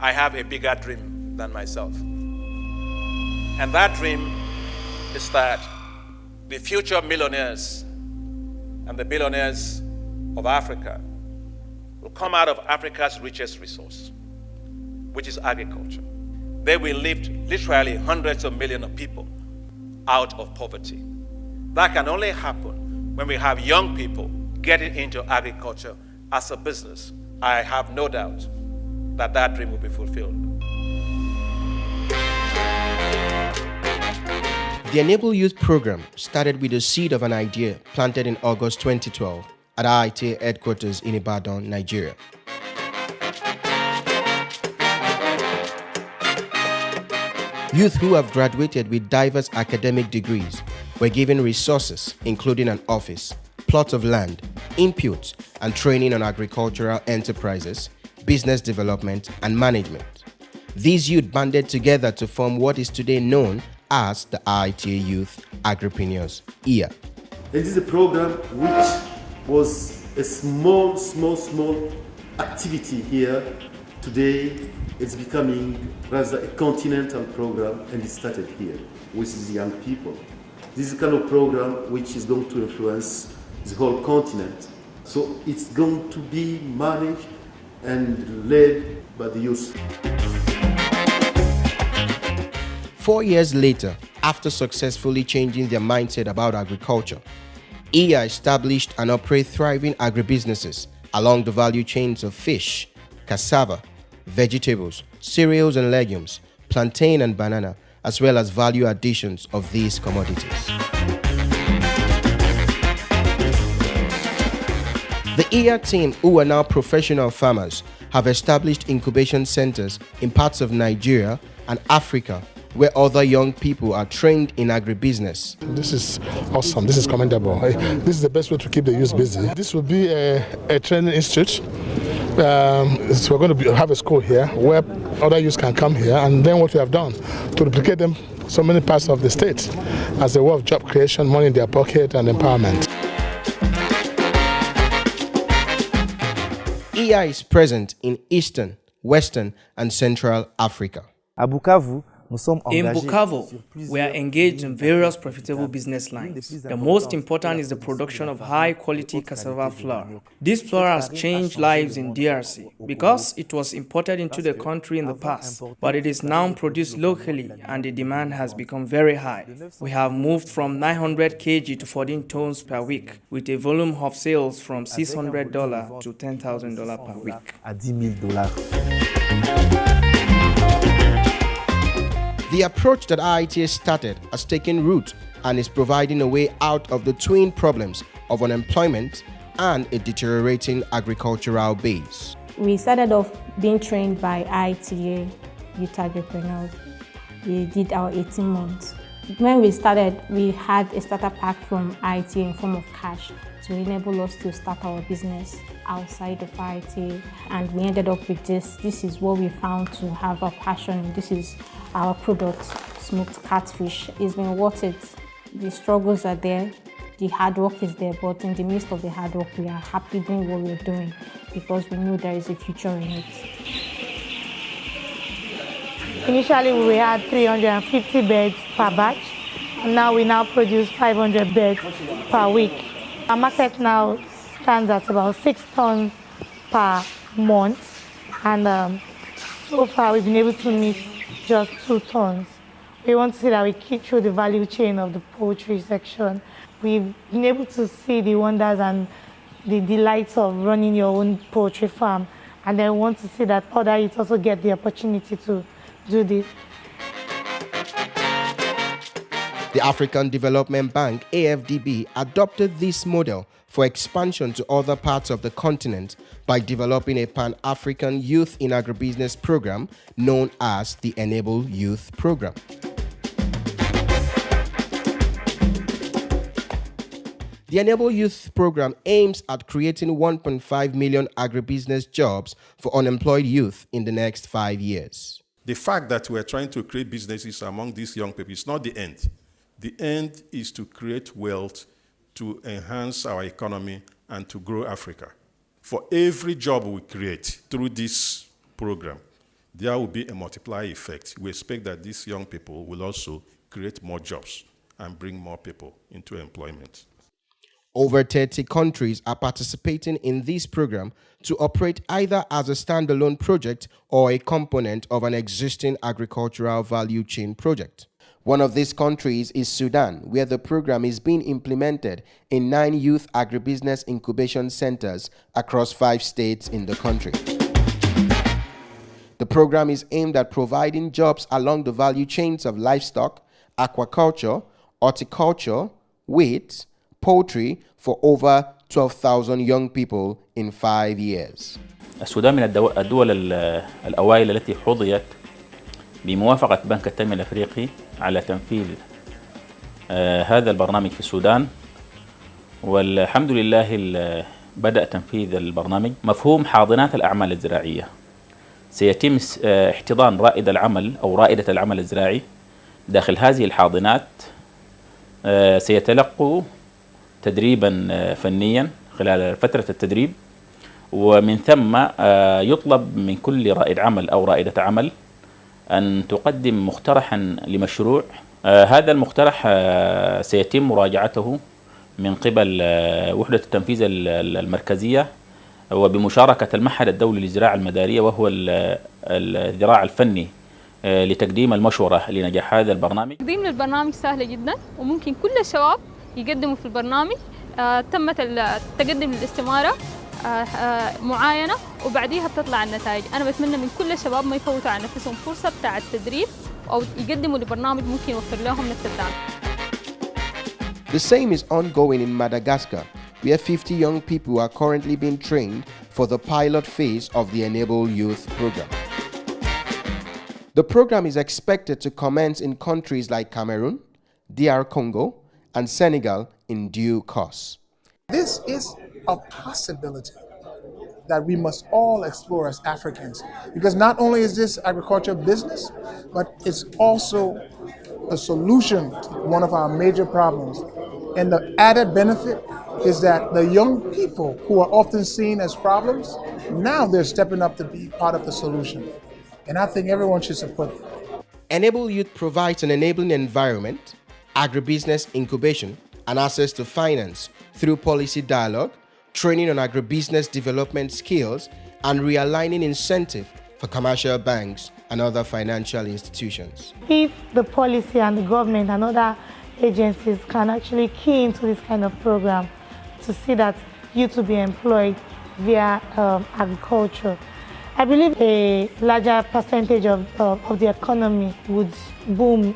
I have a bigger dream than myself. And that dream is that the future millionaires and the billionaires of Africa will come out of Africa's richest resource, which is agriculture. They will lift literally hundreds of millions of people out of poverty. That can only happen when we have young people getting into agriculture as a business. I have no doubt that that dream will be fulfilled. The Enable Youth Program started with the seed of an idea planted in August 2012 at IITA headquarters in Ibadan, Nigeria. Youth who have graduated with diverse academic degrees were given resources, including an office, plots of land, inputs, and training on agricultural enterprises, business development, and management. These youth banded together to form what is today known as the IITA Youth Agripreneurs, IA. It is a program which was a small activity here. Today, it's becoming rather a continental program, and it started here with the young people. This is the kind of program which is going to influence the whole continent. So it's going to be managed and led by the youth. 4 years later, after successfully changing their mindset about agriculture, IA established and operate thriving agribusinesses along the value chains of fish, cassava, vegetables, cereals and legumes, plantain and banana, as well as value additions of these commodities. The IA team, who are now professional farmers, have established incubation centers in parts of Nigeria and Africa where other young people are trained in agribusiness. This is awesome. This is commendable. This is the best way to keep the youth busy. This will be a training institute. So we're going to have a school here where other youths can come here, and then what we have done to replicate them so many parts of the state as a way of job creation, money in their pocket, and empowerment. IA is present in Eastern, Western, and Central Africa. In Bukavu, we are engaged in various profitable business lines. The most important is the production of high-quality cassava flour. This flour has changed lives in DRC because it was imported into the country in the past, but it is now produced locally and the demand has become very high. We have moved from 900 kg to 14 tons per week, with a volume of sales from $600 to $10,000 per week. The approach that IITA started has taken root and is providing a way out of the twin problems of unemployment and a deteriorating agricultural base. We started off being trained by IITA Youth Agripreneurs. We did our 18 months. When we started, we had a starter pack from IITA in form of cash to enable us to start our business outside of IITA, and we ended up with this. This is what we found to have our passion. This is our product, smoked catfish. It's been worth it. The struggles are there, the hard work is there, but in the midst of the hard work, we are happy doing what we're doing because we know there is a future in it. Initially, we had 350 beds per batch, and now we produce 500 beds per week. Our market now stands at about 6 tons per month, and so far we've been able to meet just 2 tons. We want to see that we keep through the value chain of the poultry section. We've been able to see the wonders and the delights of running your own poultry farm, and then we want to see that other youths also get the opportunity to do this. The African Development Bank, AFDB, adopted this model for expansion to other parts of the continent by developing a Pan-African Youth in Agribusiness program known as the Enable Youth Program. The Enable Youth Program aims at creating 1.5 million agribusiness jobs for unemployed youth in the next 5 years. The fact that we're trying to create businesses among these young people is not the end. The end is to create wealth, to enhance our economy, and to grow Africa. For every job we create through this program, there will be a multiplier effect. We expect that these young people will also create more jobs and bring more people into employment. Over 30 countries are participating in this program to operate either as a standalone project or a component of an existing agricultural value chain project. One of these countries is Sudan, where the program is being implemented in 9 youth agribusiness incubation centers across 5 states in the country. The program is aimed at providing jobs along the value chains of livestock, aquaculture, horticulture, wheat, poultry for over 12,000 young people in 5 years. السودان من الدول الأوائل التي حظيت بموافقة بنك التنمية الأفريقي على تنفيذ هذا البرنامج في السودان، والحمد لله بدأ تنفيذ البرنامج. مفهوم حاضنات الأعمال الزراعية، سيتم احتضان رائد العمل أو رائدة العمل الزراعي داخل هذه الحاضنات. سيتلقوا تدريبا فنيا خلال فترة التدريب، ومن ثم يطلب من كل رائد عمل أو رائدة عمل أن تقدم مقترحا لمشروع. هذا المقترح سيتم مراجعته من قبل وحدة التنفيذ المركزية وبمشاركة المعهد الدولي للزراعة المدارية، وهو الذراع الفني لتقديم المشورة لنجاح هذا البرنامج. تقديم البرنامج سهل جدا، وممكن كل الشباب يقدموا في البرنامج. تمت التقدم للاستمارة معاينة وبعديها بتطلع النتائج. أنا بتمنى من كل الشباب ما يفوتوا على نفسهم فرصة بتاع التدريب أو يقدموا لبرنامج ممكن يوفر لهم نفس الدعم. The same is ongoing in Madagascar, where 50 young people are currently being trained for the pilot phase of the Enable Youth program. The program is expected to commence in countries like Cameroon, DR Congo, and Senegal in due course. This is a possibility that we must all explore as Africans, because not only is this agriculture business, but it's also a solution to one of our major problems. And the added benefit is that the young people who are often seen as problems, now they're stepping up to be part of the solution. And I think everyone should support it. Enable Youth provides an enabling environment, agribusiness incubation, and access to finance through policy dialogue, training on agribusiness development skills, and realigning incentive for commercial banks and other financial institutions. If the policy and the government and other agencies can actually key into this kind of program to see that youth will be employed via agriculture, I believe a larger percentage of the economy would boom